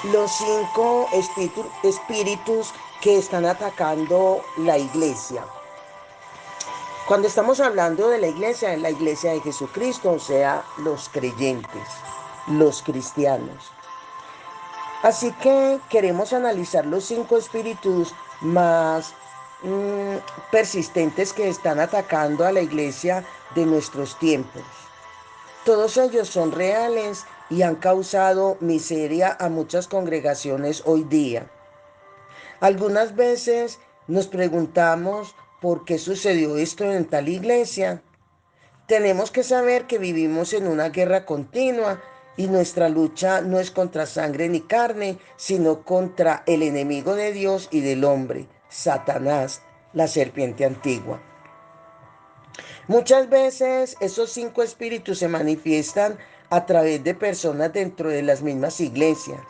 los cinco espíritus que están atacando la iglesia. Cuando estamos hablando de la iglesia de Jesucristo, o sea, los creyentes, los cristianos. Así que queremos analizar los cinco espíritus más mm, persistentes que están atacando a la iglesia de nuestros tiempos. Todos ellos son reales y han causado miseria a muchas congregaciones hoy día. Algunas veces nos preguntamos por qué sucedió esto en tal iglesia. Tenemos que saber que vivimos en una guerra continua y nuestra lucha no es contra sangre ni carne, sino contra el enemigo de Dios y del hombre, Satanás, la serpiente antigua. Muchas veces esos cinco espíritus se manifiestan a través de personas dentro de las mismas iglesias.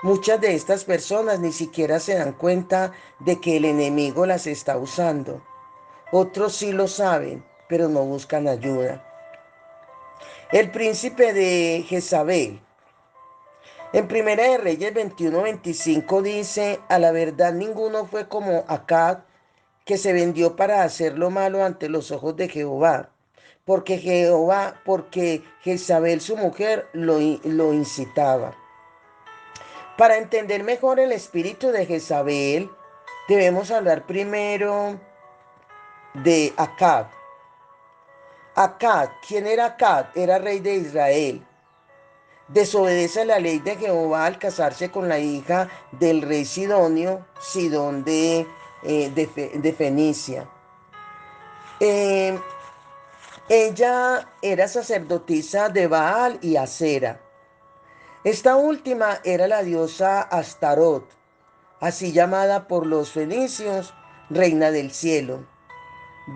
Muchas de estas personas ni siquiera se dan cuenta de que el enemigo las está usando. Otros sí lo saben, pero no buscan ayuda. El príncipe de Jezabel. En Primera de Reyes 21:25 dice, a la verdad ninguno fue como Acab, que se vendió para hacer lo malo ante los ojos de Jehová, porque Jezabel su mujer lo incitaba. Para entender mejor el espíritu de Jezabel, debemos hablar primero de Acab. Acab, ¿quién era Acab? Era rey de Israel. Desobedece la ley de Jehová al casarse con la hija del rey Sidonio, Sidón de Fenicia. Eh, Ella era sacerdotisa de Baal y Acera. Esta última era la diosa Astarot, así llamada por los fenicios, reina del cielo.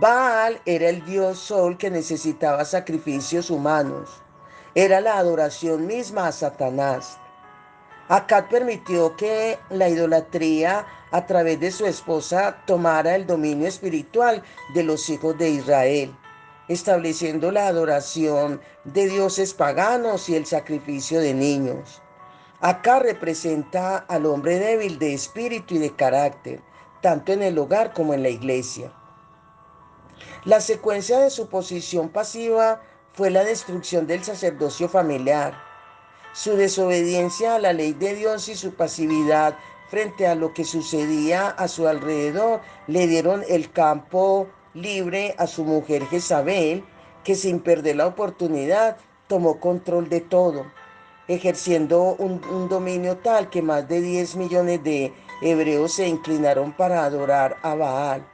Baal era el dios sol que necesitaba sacrificios humanos. Era la adoración misma a Satanás. Acab permitió que la idolatría a través de su esposa tomara el dominio espiritual de los hijos de Israel, estableciendo la adoración de dioses paganos y el sacrificio de niños. Acab representa al hombre débil de espíritu y de carácter, tanto en el hogar como en la iglesia. La secuencia de su posición pasiva fue la destrucción del sacerdocio familiar. Su desobediencia a la ley de Dios y su pasividad frente a lo que sucedía a su alrededor le dieron el campo libre a su mujer Jezabel, que sin perder la oportunidad tomó control de todo, ejerciendo un dominio tal que más de 10 millones de hebreos se inclinaron para adorar a Baal.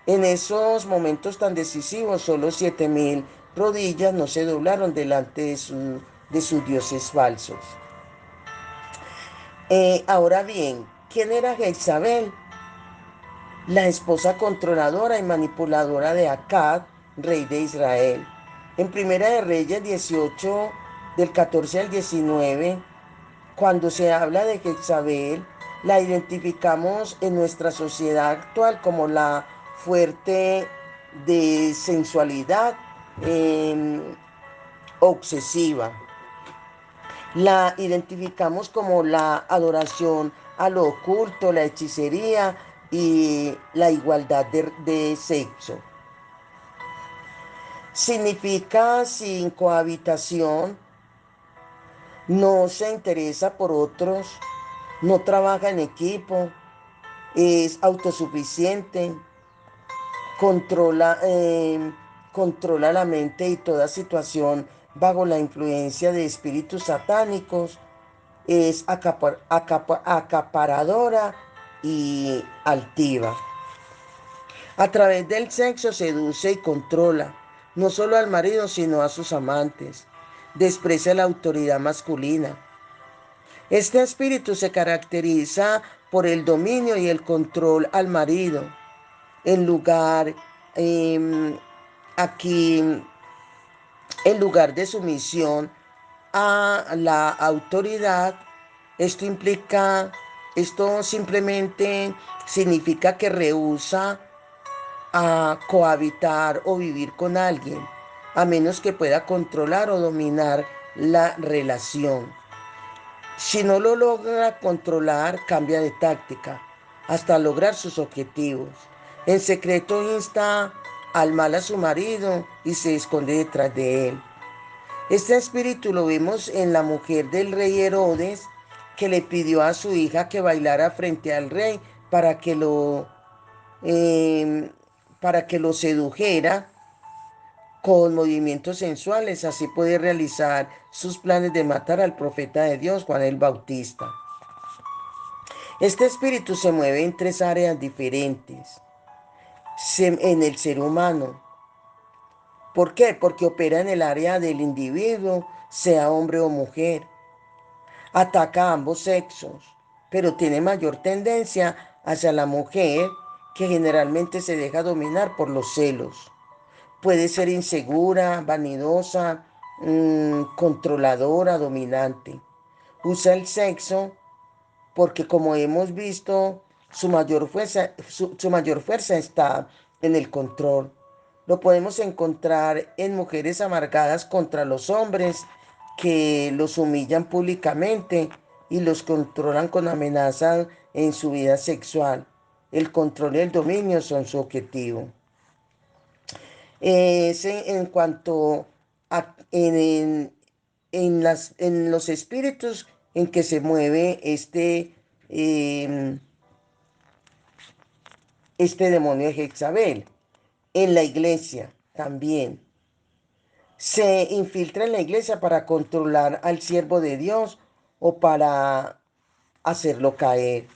En esos momentos tan decisivos, solo 7.000 rodillas no se doblaron delante de sus dioses falsos. Ahora bien, ¿quién era Jezabel? La esposa controladora y manipuladora de Acab, rey de Israel. En Primera de Reyes 18, del 14 al 19, cuando se habla de Jezabel, la identificamos en nuestra sociedad actual como la fuerte de sensualidad eh, obsesiva. La identificamos como la adoración a lo oculto, la hechicería y la igualdad de sexo. Significa sin cohabitación, no se interesa por otros, no trabaja en equipo, es autosuficiente, controla, controla la mente y toda situación bajo la influencia de espíritus satánicos, es acaparadora y altiva. A través del sexo seduce y controla, no solo al marido, sino a sus amantes. Desprecia la autoridad masculina. Este espíritu se caracteriza por el dominio y el control al marido, en lugar, eh, aquí, en lugar de sumisión a la autoridad. Esto implica, esto simplemente significa que rehúsa a cohabitar o vivir con alguien, a menos que pueda controlar o dominar la relación. Si no lo logra controlar, cambia de táctica hasta lograr sus objetivos. En secreto insta al mal a su marido y se esconde detrás de él. Este espíritu lo vemos en la mujer del rey Herodes, que le pidió a su hija que bailara frente al rey para que lo, eh, para que lo sedujera con movimientos sensuales. Así puede realizar sus planes de matar al profeta de Dios, Juan el Bautista. Este espíritu se mueve en tres áreas diferentes en el ser humano. ¿Por qué? Porque opera en el área del individuo, sea hombre o mujer. Ataca a ambos sexos, pero tiene mayor tendencia hacia la mujer, que generalmente se deja dominar por los celos. Puede ser insegura, vanidosa, controladora, dominante. Usa el sexo porque, como hemos visto, su mayor fuerza está en el control. Lo podemos encontrar en mujeres amargadas contra los hombres que los humillan públicamente y los controlan con amenazas en su vida sexual. El control y el dominio son su objetivo. En cuanto a en los espíritus en que se mueve este demonio de Jezabel. En la iglesia también. Se infiltra en la iglesia para controlar al siervo de Dios o para hacerlo caer.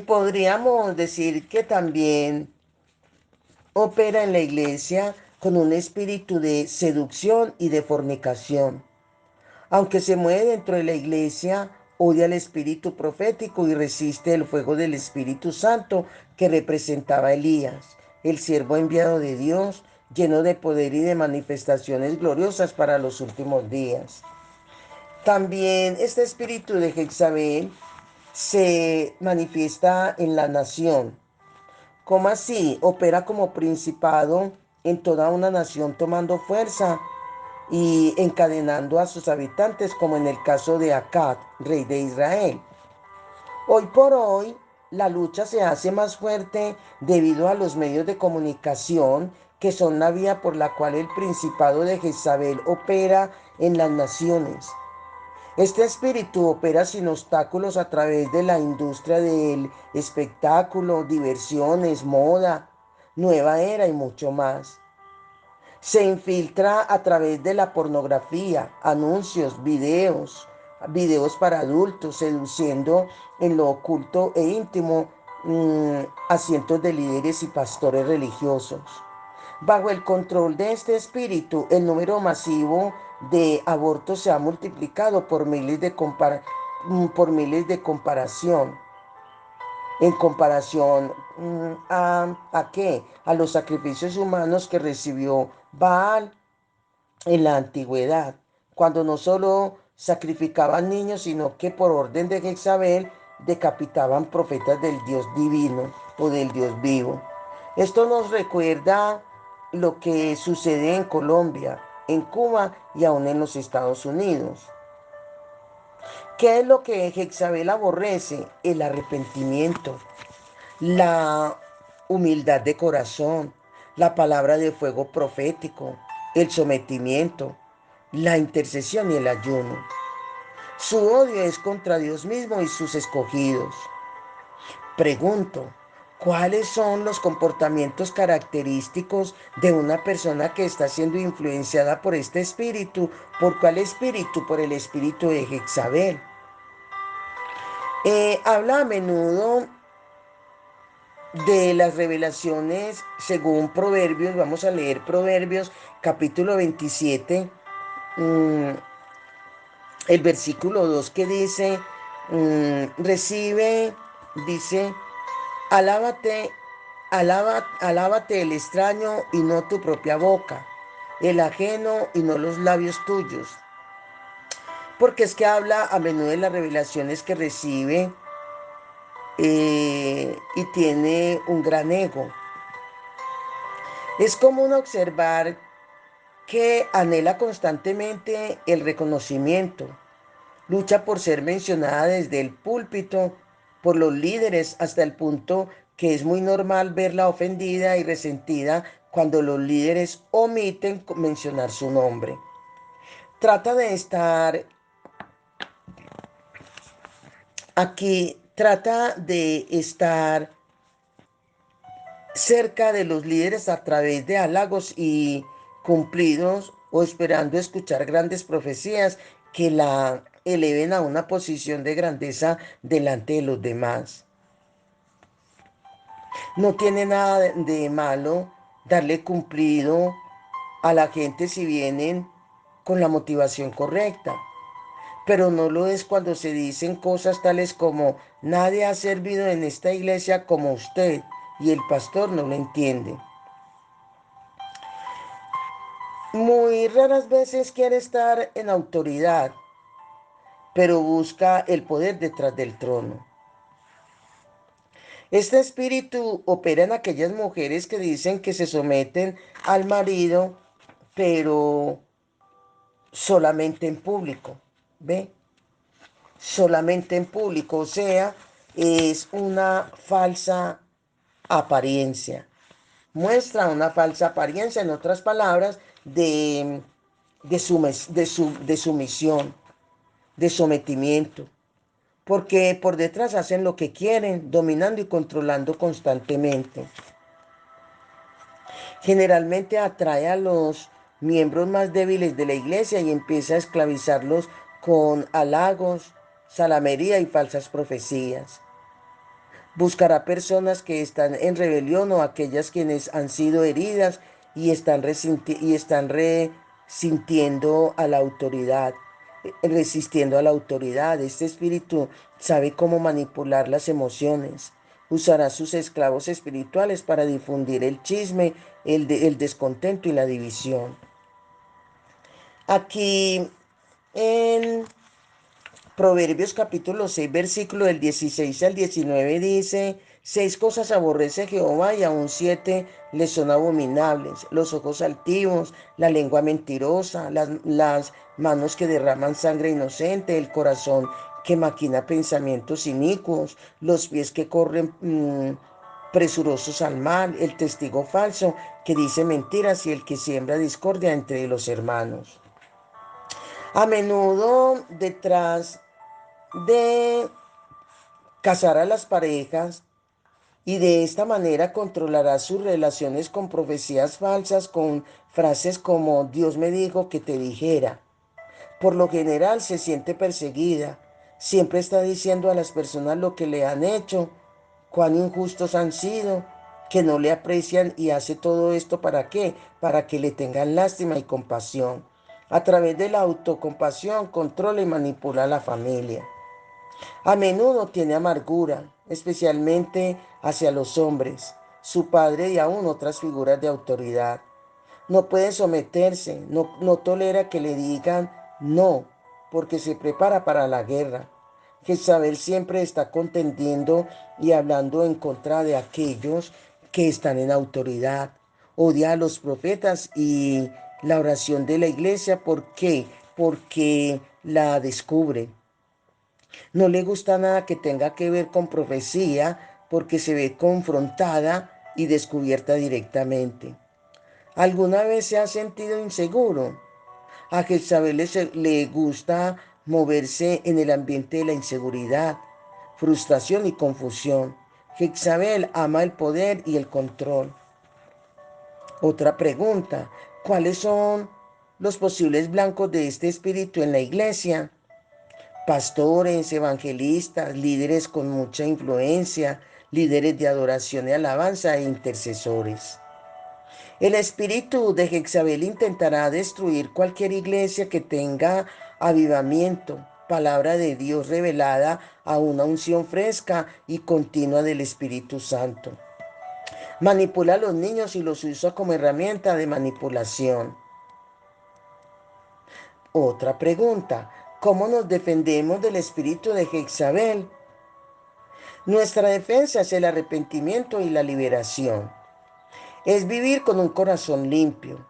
Podríamos decir que también opera en la iglesia con un espíritu de seducción y de fornicación. Aunque se mueve dentro de la iglesia, odia el espíritu profético y resiste el fuego del Espíritu Santo que representaba a Elías, el siervo enviado de Dios, lleno de poder y de manifestaciones gloriosas para los últimos días. También este espíritu de Jezabel se manifiesta en la nación. ¿Cómo así? Opera como principado en toda una nación, tomando fuerza y encadenando a sus habitantes, como en el caso de Acab, rey de Israel. Hoy por hoy, la lucha se hace más fuerte debido a los medios de comunicación, que son la vía por la cual el principado de Jezabel opera en las naciones. Este espíritu opera sin obstáculos a través de la industria del espectáculo, diversiones, moda, nueva era y mucho más. Se infiltra a través de la pornografía, anuncios, videos para adultos, seduciendo en lo oculto e íntimo a cientos de líderes y pastores religiosos. Bajo el control de este espíritu, el número masivo de abortos se ha multiplicado por miles de comparación. En comparación ¿a qué? A los sacrificios humanos que recibió Baal en la antigüedad, cuando no solo sacrificaban niños, sino que por orden de Jezabel decapitaban profetas del Dios divino o del Dios vivo. Esto nos recuerda lo que sucede en Colombia, en Cuba y aún en los Estados Unidos. ¿Qué es lo que Jezabel aborrece? El arrepentimiento, la humildad de corazón, la palabra de fuego profético, el sometimiento, la intercesión y el ayuno. Su odio es contra Dios mismo y sus escogidos. Pregunto, ¿cuáles son los comportamientos característicos de una persona que está siendo influenciada por este espíritu? ¿Por cuál espíritu? Por el espíritu de Jezabel. Habla a menudo de las revelaciones según Proverbios. Vamos a leer Proverbios capítulo 27, mm, el versículo 2, que dice, dice, alábate, alábate el extraño y no tu propia boca, el ajeno y no los labios tuyos. Porque es que habla a menudo de las revelaciones que recibe, y tiene un gran ego. Es común observar que anhela constantemente el reconocimiento, lucha por ser mencionada desde el púlpito por los líderes hasta el punto que es muy normal verla ofendida y resentida cuando los líderes omiten mencionar su nombre. Trata de estar trata de estar cerca de los líderes a través de halagos y cumplidos o esperando escuchar grandes profecías que la eleven a una posición de grandeza delante de los demás. No tiene nada de malo darle cumplido a la gente si vienen con la motivación correcta, pero no lo es cuando se dicen cosas tales como nadie ha servido en esta iglesia como usted y el pastor no lo entiende. Muy raras veces quiere estar en autoridad, pero busca el poder detrás del trono. Este espíritu opera en aquellas mujeres que dicen que se someten al marido, pero solamente en público, ¿ve? Solamente en público, o sea, es una falsa apariencia. Muestra una falsa apariencia, en otras palabras, de sumisión, de sometimiento, porque por detrás hacen lo que quieren, dominando y controlando constantemente. Generalmente atrae a los miembros más débiles de la iglesia y empieza a esclavizarlos con halagos, salamería y falsas profecías. Buscará personas que están en rebelión o aquellas quienes han sido heridas y están resintiendo a la autoridad, resistiendo a la autoridad. Este espíritu sabe cómo manipular las emociones. Usará sus esclavos espirituales para difundir el chisme, el descontento y la división. Aquí en Proverbios capítulo 6, versículo del 16 al 19 dice, 6 cosas aborrece Jehová y aún 7 le son abominables, los ojos altivos, la lengua mentirosa, las manos que derraman sangre inocente, el corazón que maquina pensamientos inicuos, los pies que corren presurosos al mal, el testigo falso que dice mentiras y el que siembra discordia entre los hermanos. A menudo detrás de casar a las parejas y de esta manera controlará sus relaciones con profecías falsas, con frases como Dios me dijo que te dijera. Por lo general se siente perseguida, siempre está diciendo a las personas lo que le han hecho, cuán injustos han sido, que no le aprecian y hace todo esto ¿para qué? Para que le tengan lástima y compasión. A través de la autocompasión controla y manipula a la familia. A menudo tiene amargura, especialmente hacia los hombres, su padre y aún otras figuras de autoridad. No puede someterse, no tolera que le digan no, porque se prepara para la guerra. Jezabel siempre está contendiendo y hablando en contra de aquellos que están en autoridad. Odia a los profetas y la oración de la iglesia. ¿Por qué? Porque la descubre. No le gusta nada que tenga que ver con profecía porque se ve confrontada y descubierta directamente. ¿Alguna vez se ha sentido inseguro? A Jezabel le gusta moverse en el ambiente de la inseguridad, frustración y confusión. Jezabel ama el poder y el control. Otra pregunta, ¿cuáles son los posibles blancos de este espíritu en la iglesia? Pastores, evangelistas, líderes con mucha influencia, líderes de adoración y alabanza e intercesores. El espíritu de Jezabel intentará destruir cualquier iglesia que tenga avivamiento, palabra de Dios revelada a una unción fresca y continua del Espíritu Santo. Manipula a los niños y los usa como herramienta de manipulación. Otra pregunta, ¿cómo nos defendemos del espíritu de Jezabel? Nuestra defensa es el arrepentimiento y la liberación. Es vivir con un corazón limpio.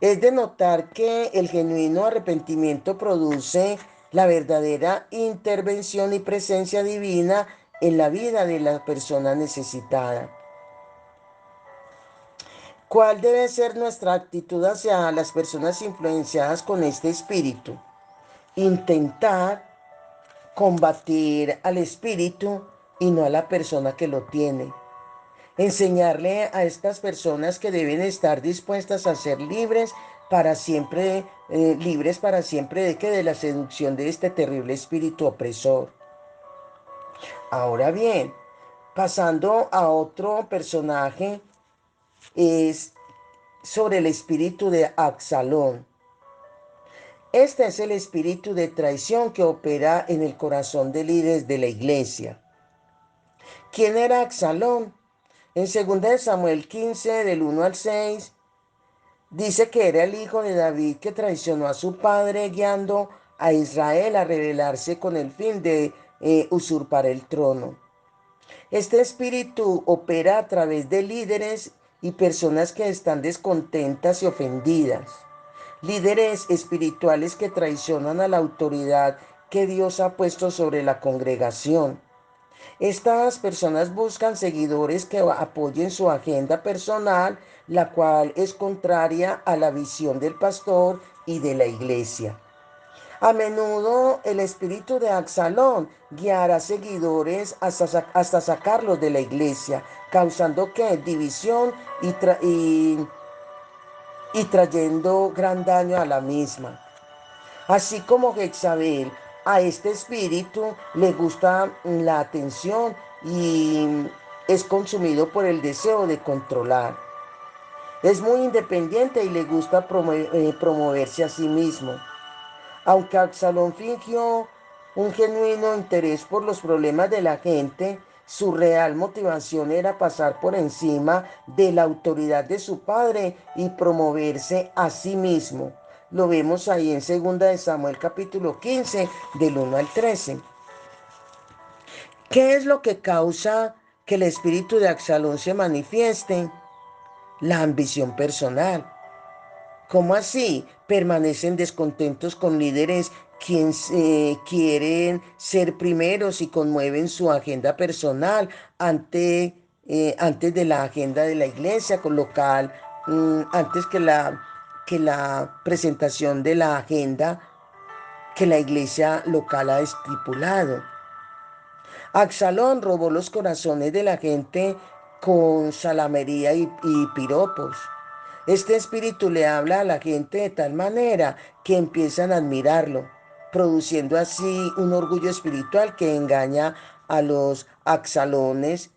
Es de notar que el genuino arrepentimiento produce la verdadera intervención y presencia divina en la vida de la persona necesitada. ¿Cuál debe ser nuestra actitud hacia las personas influenciadas con este espíritu? Intentar combatir al espíritu y no a la persona que lo tiene. Enseñarle a estas personas que deben estar dispuestas a ser libres para siempre de que de la seducción de este terrible espíritu opresor. Ahora bien, pasando a otro personaje, es sobre el espíritu de Absalón. Este es el espíritu de traición que opera en el corazón de líderes de la iglesia. ¿Quién era Absalón? En 2 Samuel 15, del 1 al 6, dice que era el hijo de David que traicionó a su padre guiando a Israel a rebelarse con el fin de usurpar el trono. Este espíritu opera a través de líderes y personas que están descontentas y ofendidas. Líderes espirituales que traicionan a la autoridad que Dios ha puesto sobre la congregación. Estas personas buscan seguidores que apoyen su agenda personal, la cual es contraria a la visión del pastor y de la iglesia. A menudo el espíritu de Absalón guiará a seguidores hasta sacarlos de la iglesia, causando que división y trayendo gran daño a la misma. Así como Jezabel, a este espíritu le gusta la atención y es consumido por el deseo de controlar. Es muy independiente y le gusta promoverse a sí mismo. Aunque Absalón fingió un genuino interés por los problemas de la gente, su real motivación era pasar por encima de la autoridad de su padre y promoverse a sí mismo. Lo vemos ahí en 2 Samuel capítulo 15, del 1 al 13. ¿Qué es lo que causa que el espíritu de Absalón se manifieste? La ambición personal. ¿Cómo así? Permanecen descontentos con líderes quienes quieren ser primeros y conmueven su agenda personal antes de la agenda de la iglesia local, antes que la presentación de la agenda que la iglesia local ha estipulado. Absalón robó los corazones de la gente con salamería y piropos. Este espíritu le habla a la gente de tal manera que empiezan a admirarlo, produciendo así un orgullo espiritual que engaña a los Absalones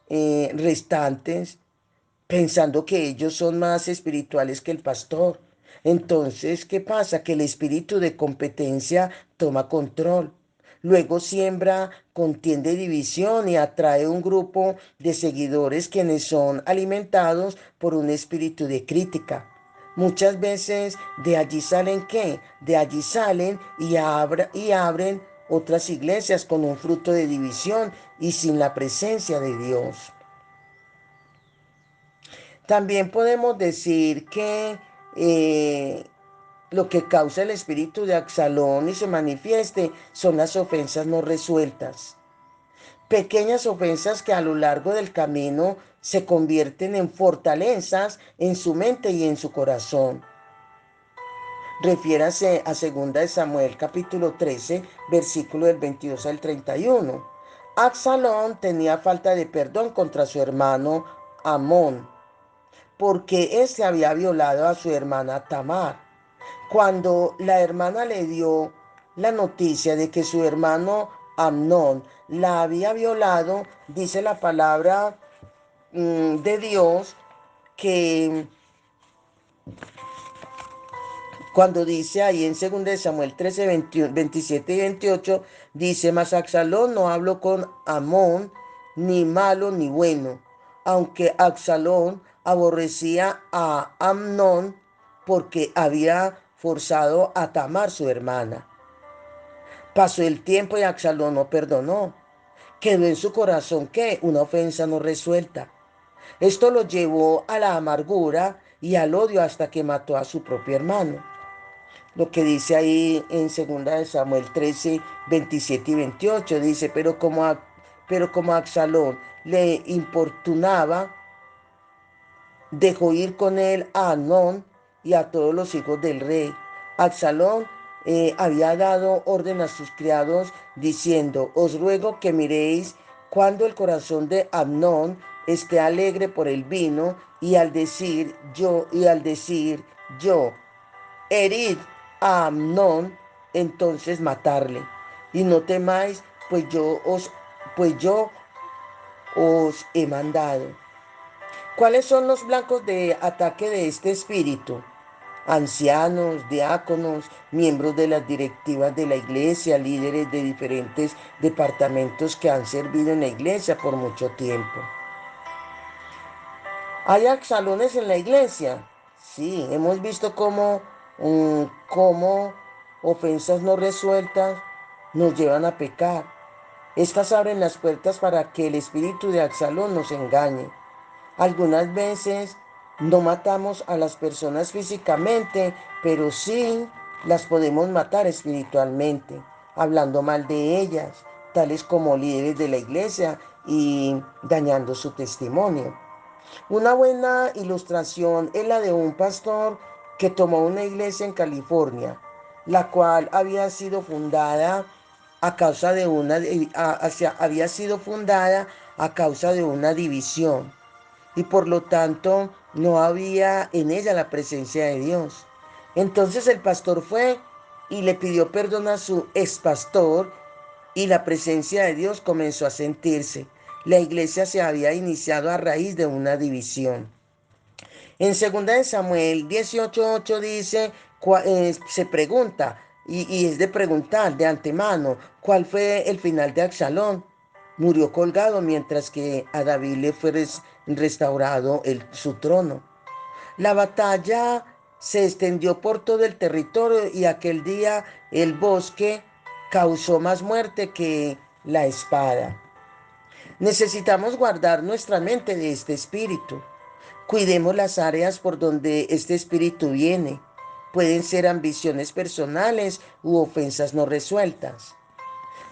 restantes, pensando que ellos son más espirituales que el pastor. Entonces, ¿qué pasa? Que el espíritu de competencia toma control. Luego siembra, contiende división y atrae un grupo de seguidores quienes son alimentados por un espíritu de crítica. Muchas veces de allí salen ¿qué? De allí salen y abren otras iglesias con un fruto de división y sin la presencia de Dios. También podemos decir que lo que causa el espíritu de Absalón y se manifieste son las ofensas no resueltas. Pequeñas ofensas que a lo largo del camino se convierten en fortalezas en su mente y en su corazón. Refiérase a 2 Samuel capítulo 13, versículo del 22 al 31. Absalón tenía falta de perdón contra su hermano Amón, porque éste había violado a su hermana Tamar. Cuando la hermana le dio la noticia de que su hermano Amnón la había violado, dice la palabra de Dios que cuando dice ahí en 2 Samuel 13, 27 y 28, dice, mas Absalón no habló con Amón, ni malo ni bueno, aunque Absalón aborrecía a Amnón porque había forzado a Tamar su hermana. Pasó el tiempo y Absalón no perdonó. Quedó en su corazón, ¿qué? Una ofensa no resuelta. Esto lo llevó a la amargura y al odio hasta que mató a su propio hermano. Lo que dice ahí en 2 de Samuel 13, 27 y 28, dice, pero como Absalón le importunaba, dejó ir con él a Amnón y a todos los hijos del rey. Absalón había dado orden a sus criados diciendo, os ruego que miréis cuando el corazón de Amnón esté alegre por el vino y al decir yo, herid a Amnón, entonces matarle. Y no temáis, pues yo os he mandado. ¿Cuáles son los blancos de ataque de este espíritu? Ancianos, diáconos, miembros de las directivas de la iglesia, líderes de diferentes departamentos que han servido en la iglesia por mucho tiempo. ¿Hay salones en la iglesia? Sí, hemos visto cómo ofensas no resueltas nos llevan a pecar. Estas abren las puertas para que el espíritu de Absalón nos engañe. Algunas veces no matamos a las personas físicamente, pero sí las podemos matar espiritualmente, hablando mal de ellas, tales como líderes de la iglesia y dañando su testimonio. Una buena ilustración es la de un pastor que tomó una iglesia en California, la cual había sido fundada a causa de había sido fundada a causa de una división y por lo tanto no había en ella la presencia de Dios. Entonces el pastor fue y le pidió perdón a su expastor y la presencia de Dios comenzó a sentirse. La iglesia se había iniciado a raíz de una división. En 2 de Samuel 18:8 dice, se pregunta, y es de preguntar de antemano, ¿cuál fue el final de Absalón? Murió colgado mientras que a David le fue restaurado su trono. La batalla se extendió por todo el territorio y aquel día el bosque causó más muerte que la espada. Necesitamos guardar nuestra mente de este espíritu. Cuidemos las áreas por donde este espíritu viene. Pueden ser ambiciones personales u ofensas no resueltas.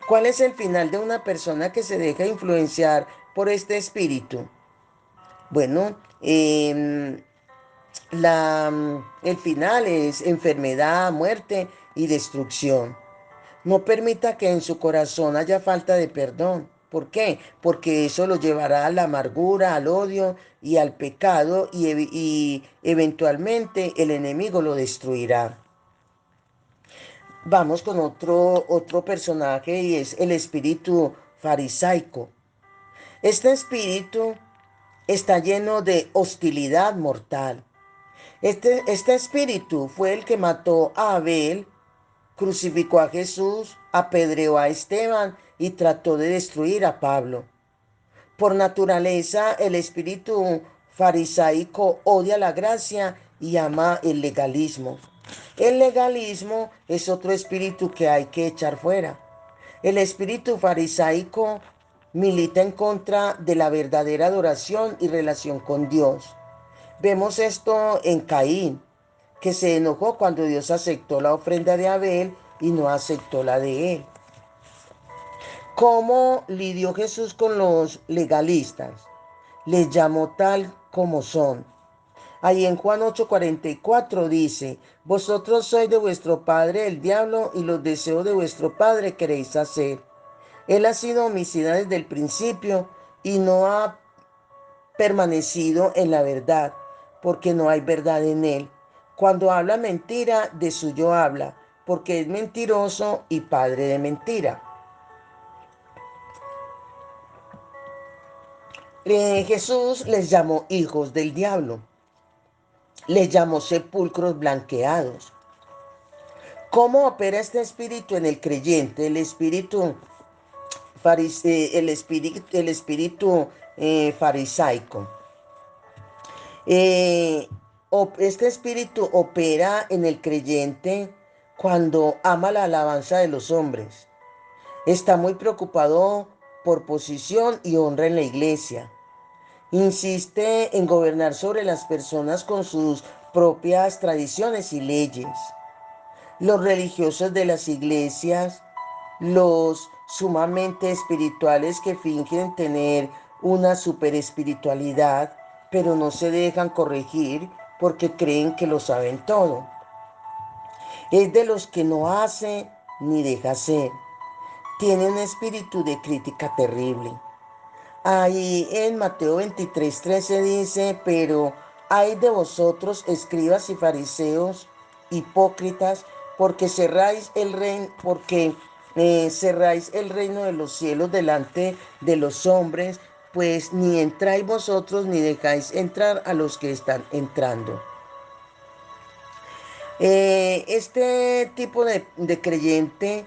¿Cuál es el final de una persona que se deja influenciar por este espíritu? Bueno, el final es enfermedad, muerte y destrucción. No permita que en su corazón haya falta de perdón. ¿Por qué? Porque eso lo llevará a la amargura, al odio y al pecado y eventualmente el enemigo lo destruirá. Vamos con otro personaje y es el espíritu farisaico. Este espíritu está lleno de hostilidad mortal. Este espíritu fue el que mató a Abel, crucificó a Jesús, apedreó a Esteban y trató de destruir a Pablo. Por naturaleza, el espíritu farisaico odia la gracia y ama el legalismo. El legalismo es otro espíritu que hay que echar fuera. El espíritu farisaico milita en contra de la verdadera adoración y relación con Dios. Vemos esto en Caín, que se enojó cuando Dios aceptó la ofrenda de Abel y no aceptó la de él. ¿Cómo lidió Jesús con los legalistas? Les llamó tal como son. Ahí en Juan 8:44 dice, vosotros sois de vuestro padre el diablo y los deseos de vuestro padre queréis hacer. Él ha sido homicida desde el principio y no ha permanecido en la verdad, porque no hay verdad en él. Cuando habla mentira, de suyo habla, porque es mentiroso y padre de mentira. Jesús les llamó hijos del diablo, les llamó sepulcros blanqueados. ¿Cómo opera este espíritu en el creyente? El espíritu farisaico. Este espíritu opera en el creyente cuando ama la alabanza de los hombres. Está muy preocupado por posición y honra en la iglesia. Insiste en gobernar sobre las personas con sus propias tradiciones y leyes. Los religiosos de las iglesias, los sumamente espirituales que fingen tener una superespiritualidad, pero no se dejan corregir porque creen que lo saben todo. Es de los que no hace ni deja hacer. Tiene un espíritu de crítica terrible. Ahí en Mateo 23:13 dice, pero hay de vosotros, escribas y fariseos, hipócritas, porque cerráis el reino de los cielos delante de los hombres, pues ni entráis vosotros ni dejáis entrar a los que están entrando. Este tipo de creyente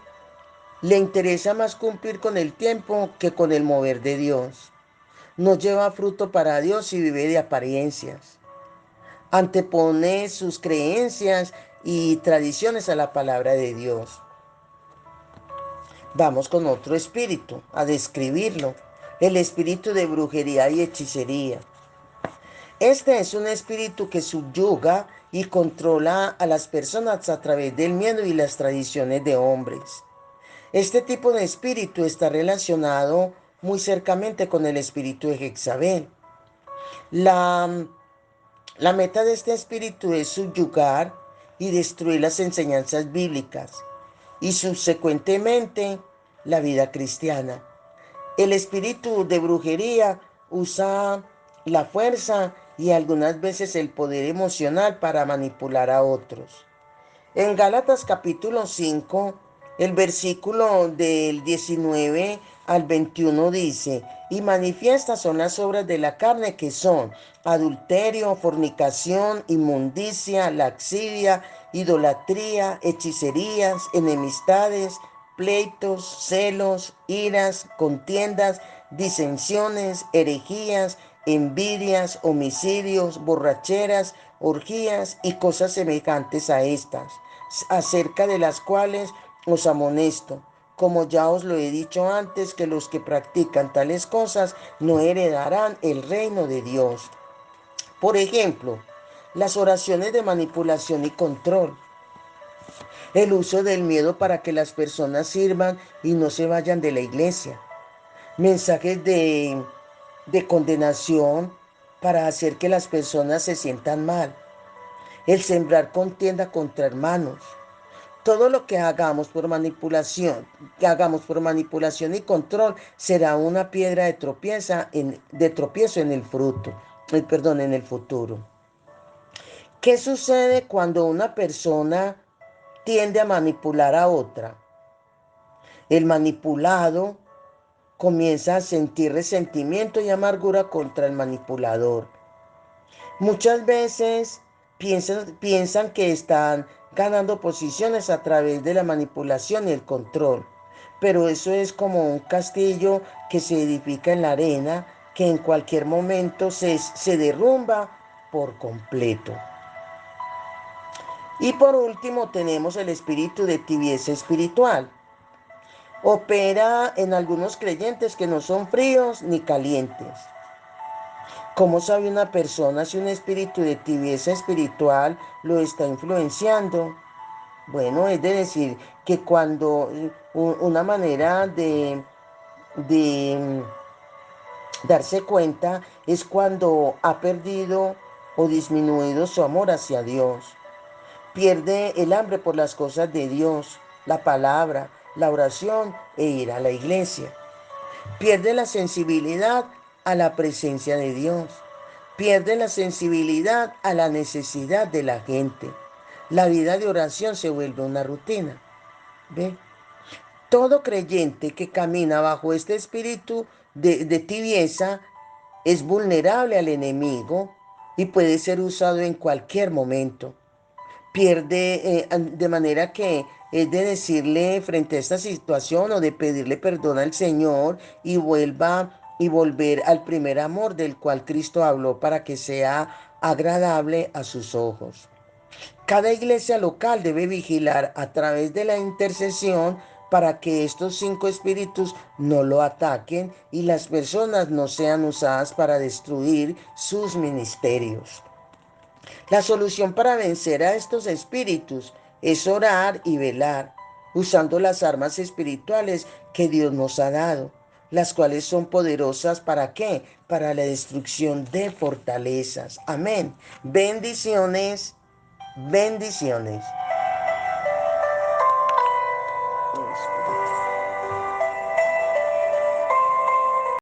le interesa más cumplir con el tiempo que con el mover de Dios. No lleva fruto para Dios y vive de apariencias. Antepone sus creencias y tradiciones a la palabra de Dios. Vamos con otro espíritu a describirlo. El espíritu de brujería y hechicería. Este es un espíritu que subyuga y controla a las personas a través del miedo y las tradiciones de hombres. Este tipo de espíritu está relacionado muy cercamente con el espíritu de Jezabel. La, la meta de este espíritu es subyugar y destruir las enseñanzas bíblicas y subsecuentemente la vida cristiana. El espíritu de brujería usa la fuerza y algunas veces el poder emocional para manipular a otros. En Gálatas capítulo 5, el versículo del 19 al 21 dice, y manifiestas son las obras de la carne que son adulterio, fornicación, inmundicia, laxivia, idolatría, hechicerías, enemistades, pleitos, celos, iras, contiendas, disensiones, herejías, envidias, homicidios, borracheras, orgías y cosas semejantes a estas, acerca de las cuales os amonesto, como ya os lo he dicho antes, que los que practican tales cosas no heredarán el reino de Dios. Por ejemplo, las oraciones de manipulación y control, el uso del miedo para que las personas sirvan y no se vayan de la iglesia, mensajes de condenación para hacer que las personas se sientan mal, el sembrar contienda contra hermanos. Todo lo que hagamos por manipulación y control, será una piedra de tropiezo en el en el futuro. ¿Qué sucede cuando una persona tiende a manipular a otra? El manipulado comienza a sentir resentimiento y amargura contra el manipulador. Muchas veces piensan que están ganando posiciones a través de la manipulación y el control, pero eso es como un castillo que se edifica en la arena, que en cualquier momento se derrumba por completo. Y por último tenemos el espíritu de tibieza espiritual. Opera en algunos creyentes que no son fríos ni calientes. ¿Cómo sabe una persona si un espíritu de tibieza espiritual lo está influenciando? Bueno, es de decir que cuando una manera de darse cuenta es cuando ha perdido o disminuido su amor hacia Dios. Pierde el hambre por las cosas de Dios, la palabra, la oración e ir a la iglesia. Pierde la sensibilidad a la presencia de Dios. Pierde la sensibilidad a la necesidad de la gente. La vida de oración se vuelve una rutina. ¿Ve? Todo creyente que camina bajo este espíritu de tibieza es vulnerable al enemigo y puede ser usado en cualquier momento. Pierde, de manera que es de decirle frente a esta situación o de pedirle perdón al Señor y volver al primer amor del cual Cristo habló para que sea agradable a sus ojos. Cada iglesia local debe vigilar a través de la intercesión para que estos 5 espíritus no lo ataquen y las personas no sean usadas para destruir sus ministerios. La solución para vencer a estos espíritus es orar y velar, usando las armas espirituales que Dios nos ha dado, las cuales son poderosas ¿para qué? Para la destrucción de fortalezas. Amén. Bendiciones, bendiciones.